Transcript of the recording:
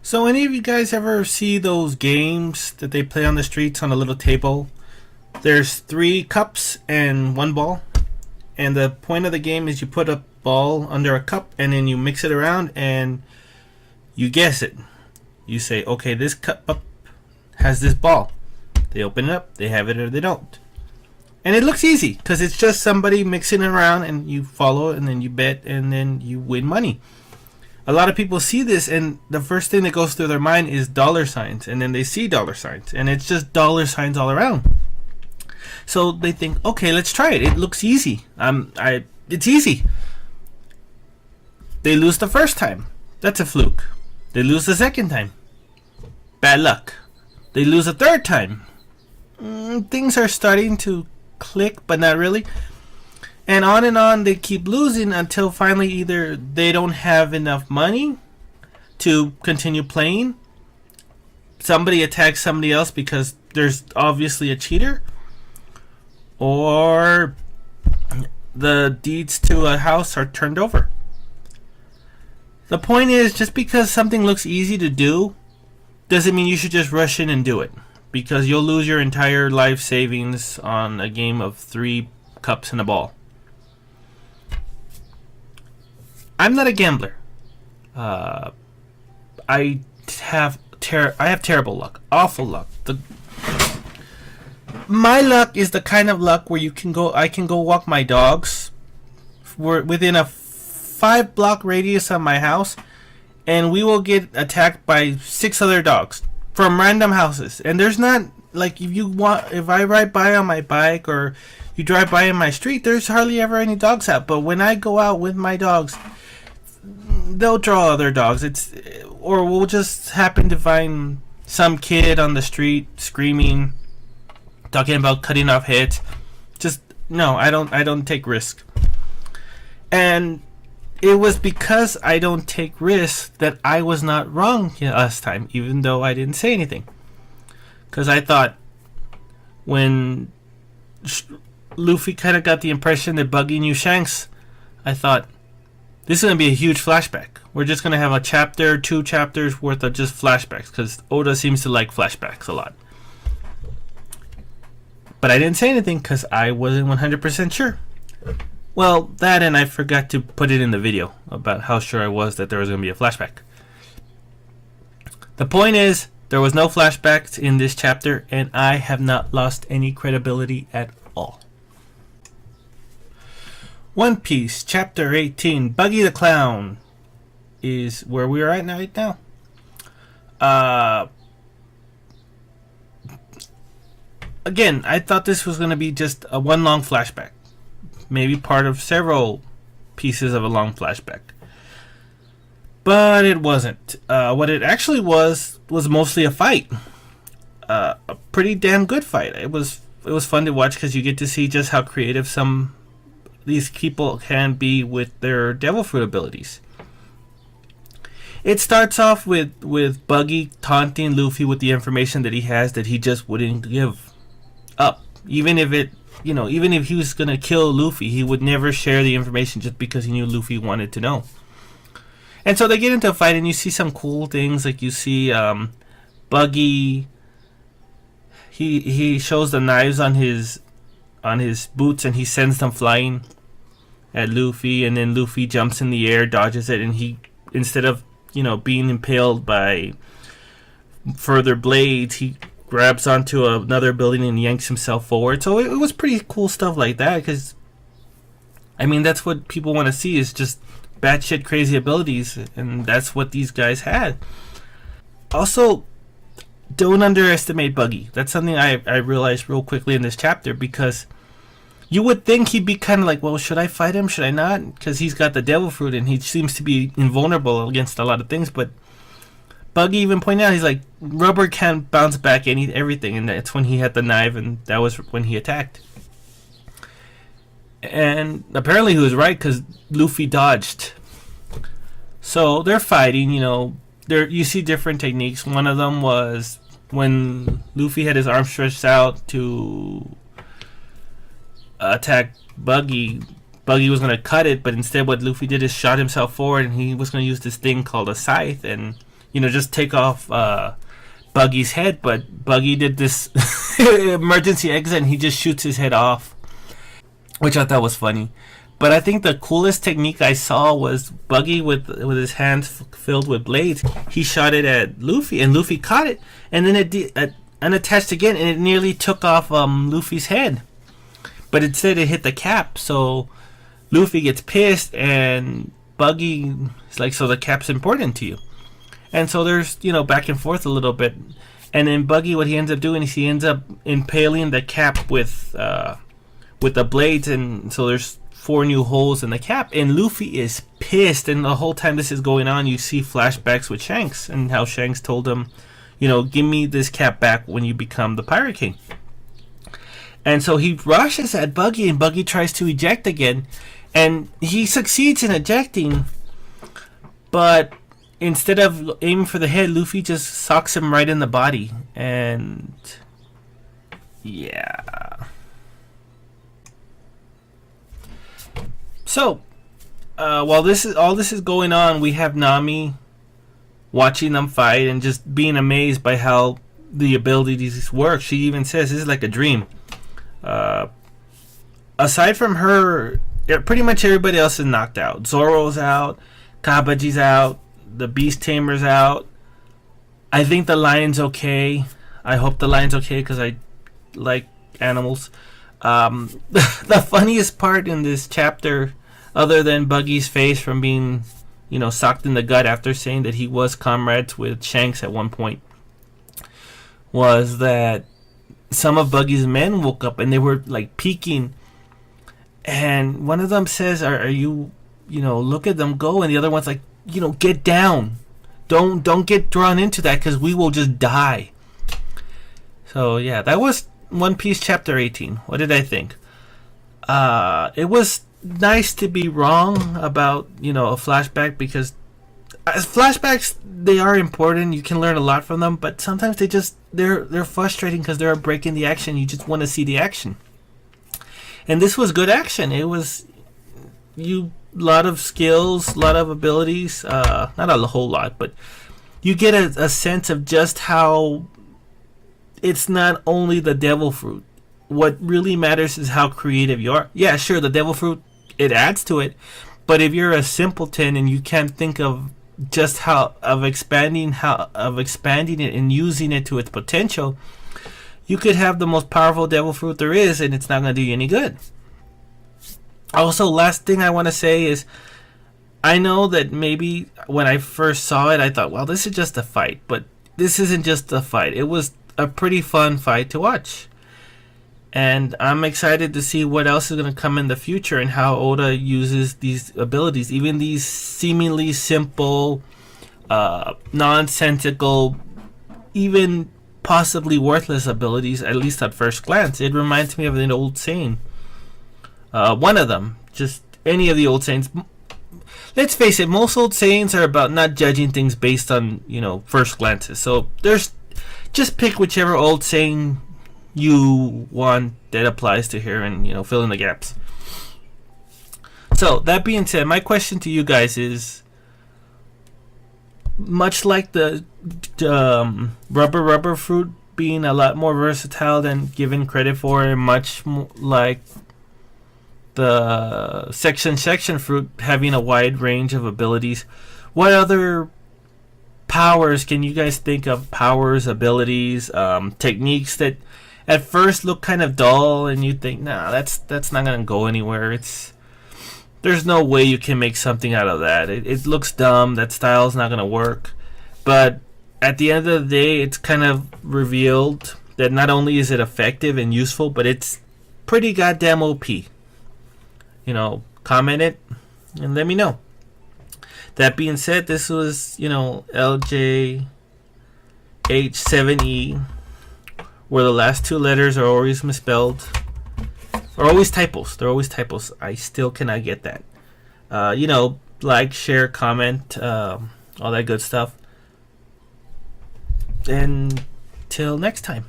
So any of you guys ever see those games that they play on the streets on a little table? There's three cups and one ball. And the point of the game is you put a ball under a cup and then you mix it around and you guess it. You say, okay, this cup up has this ball. They open it up, they have it or they don't. And it looks easy because it's just somebody mixing it around and you follow and then you bet and then you win money. A lot of people see this and the first thing that goes through their mind is dollar signs, and then they see dollar signs and it's just dollar signs all around. So they think, okay, let's try it. It looks easy. It's easy. They lose the first time. That's a fluke. They lose the second time. Bad luck. They lose a third time. Things are starting to click, but not really. And on they keep losing until finally either they don't have enough money to continue playing, somebody attacks somebody else because there's obviously a cheater, or the deeds to a house are turned over. The point is, just because something looks easy to do doesn't mean you should just rush in and do it, because you'll lose your entire life savings on a game of 3 cups and a ball. I'm not a gambler. I have terrible luck, awful luck. My luck is the kind of luck where I can go walk my dogs. We're within a 5-block radius of my house, and we will get attacked by 6 other dogs from random houses. And there's not, like, if I ride by on my bike or you drive by in my street, there's hardly ever any dogs out. But when I go out with my dogs, they'll draw other dogs. Or we'll just happen to find some kid on the street screaming, talking about cutting off heads. Just no, I don't take risk. And it was because I don't take risks that I was not wrong last time, even though I didn't say anything. Because I thought when Luffy kind of got the impression that Buggy knew Shanks, I thought, this is going to be a huge flashback. We're just going to have a chapter, 2 chapters worth of just flashbacks, because Oda seems to like flashbacks a lot. But I didn't say anything because I wasn't 100% sure. Well, that, and I forgot to put it in the video about how sure I was that there was going to be a flashback. The point is, there was no flashbacks in this chapter, and I have not lost any credibility at all. One Piece, Chapter 18, Buggy the Clown, is where we are at right now. Again, I thought this was going to be just a one long flashback. Maybe part of several pieces of a long flashback. But it wasn't. What it actually was mostly a fight. A pretty damn good fight. It was fun to watch because you get to see just how creative these people can be with their devil fruit abilities. It starts off with Buggy taunting Luffy with the information that he has that he just wouldn't give up. Even if he was gonna kill Luffy, he would never share the information just because he knew Luffy wanted to know. And so they get into a fight, and you see some cool things, like you see Buggy. He shows the knives on his boots, and he sends them flying at Luffy, and then Luffy jumps in the air, dodges it, and he, instead of being impaled by further blades, he grabs onto another building and yanks himself forward. So it was pretty cool stuff like that, because that's what people want to see, is just batshit crazy abilities, and that's what these guys had. Also, don't underestimate Buggy. That's something I realized real quickly in this chapter, because you would think he'd be kind of like, well, should I fight him? Should I not? Because he's got the devil fruit and he seems to be invulnerable against a lot of things. But Buggy even pointed out, he's like, rubber can't bounce back everything. And that's when he had the knife, and that was when he attacked. And apparently he was right, because Luffy dodged. So they're fighting, you see different techniques. One of them was when Luffy had his arm stretched out to attack Buggy. Buggy was going to cut it, but instead what Luffy did is shot himself forward, and he was going to use this thing called a scythe, and just take off Buggy's head, but Buggy did this emergency exit and he just shoots his head off, which I thought was funny. But I think the coolest technique I saw was Buggy with his hands filled with blades. He shot it at Luffy, and Luffy caught it, and then it unattached again, and it nearly took off Luffy's head. But instead, it hit the cap, so Luffy gets pissed, and Buggy is like, "So the cap's important to you?" And so there's back and forth a little bit, and then Buggy, what he ends up doing is he ends up impaling the cap with the blades, and so there's 4 new holes in the cap, and Luffy is pissed. And the whole time this is going on, you see flashbacks with Shanks and how Shanks told him, give me this cap back when you become the Pirate King. And so he rushes at Buggy, and Buggy tries to eject again, and he succeeds in ejecting, but instead of aiming for the head, Luffy just socks him right in the body. And yeah. So, while all this is going on, we have Nami watching them fight and just being amazed by how the abilities work. She even says this is like a dream. Aside from her, pretty much everybody else is knocked out. Zoro's out, Kabaji's out, the Beast Tamer's out. I think the lion's okay. I hope the lion's okay because I like animals. The funniest part in this chapter, other than Buggy's face from being, socked in the gut after saying that he was comrades with Shanks at one point, was that some of Buggy's men woke up and they were like peeking, and one of them says, "Are you, look at them go," and the other one's like, "Get down, don't get drawn into that because we will just die." So yeah, that was One Piece chapter 18. What did I think? It was nice to be wrong about a flashback, because flashbacks, they are important. You can learn a lot from them, but sometimes they're frustrating because they're breaking the action. You just want to see the action, and this was good action. It was lot of skills, lot of abilities. Not a whole lot, but you get a sense of just how it's not only the devil fruit. What really matters is how creative you are. Yeah, sure, the devil fruit, it adds to it, but if you're a simpleton and you can't think of just expanding it and using it to its potential, you could have the most powerful devil fruit there is, and it's not going to do you any good. Also, last thing I want to say is, I know that maybe when I first saw it, I thought, well, this is just a fight, but this isn't just a fight. It was a pretty fun fight to watch. And I'm excited to see what else is going to come in the future and how Oda uses these abilities, even these seemingly simple, nonsensical, even possibly worthless abilities, at least at first glance. It reminds me of an old saying. One of them, just any of the old sayings. Let's face it, most old sayings are about not judging things based on, first glances. So just pick whichever old saying you want that applies to here and fill in the gaps. So that being said, my question to you guys is, much like the rubber fruit being a lot more versatile than given credit for, and much like the section fruit having a wide range of abilities, what other powers can you guys think of? Powers, abilities, techniques that at first look kind of dull, and you think, nah, that's not gonna go anywhere. There's no way you can make something out of that. It looks dumb. That style's not gonna work. But at the end of the day, it's kind of revealed that not only is it effective and useful, but it's pretty goddamn OP. Comment it and let me know. That being said, this was LJH7E, where the last 2 letters are always misspelled, or always typos. They're always typos. I still cannot get that. Like, share, comment, all that good stuff. And till next time.